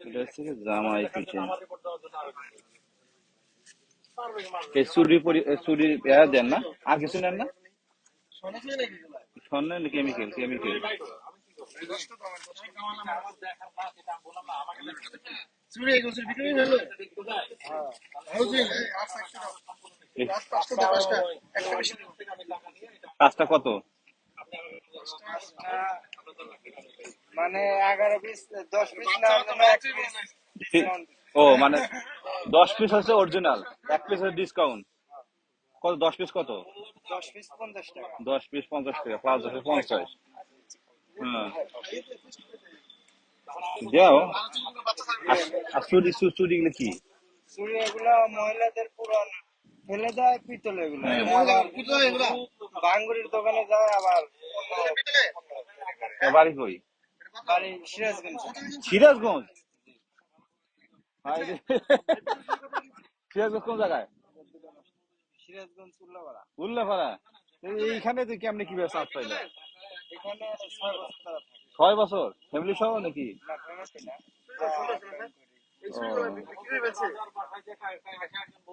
এটা হচ্ছে কি জামাই কিচেন। এই চুরি চুরি দেন না, আর কিছু নেন না? স্বর্ণ কেমিক্যাল কেমিক্যাল। কাজটা কত? মানে 11 পিস 10 পিস না, মানে 1 পিস ডিসকাউন্ট। ও মানে 10 পিস হচ্ছে অরিজিনাল, 1 পিস হচ্ছে ডিসকাউন্ট। কত 10 পিস কত? 10 পিস 50 টাকা। 10 পিস 50 টাকা, 5 10 50। হ্যাঁ দেও। আর আর চুরি চুরি গুলো কি? চুড়ি এগুলা মহিলাদের পুরানো, ফেলে দেয় পিতল, এগুলো হ্যাঁ। এটা আবার ভাঙ্গুরির দোকানে যায় আবার। বাড়ি কই? বাড়ি সিরাজগঞ্জ। সিরাজগঞ্জ? ভাই রে। সিরাজগঞ্জ কোন জায়গায়? সিরাজগঞ্জ উল্লাপাড়া। উল্লাপাড়া? এইখানে তুই কেমনে কিভাবে চান্স পাইলে? এখানে 6 বছর তারা থাকে। 6 বছর ফ্যামিলি সহ নাকি? না, ফেমাস না। ও।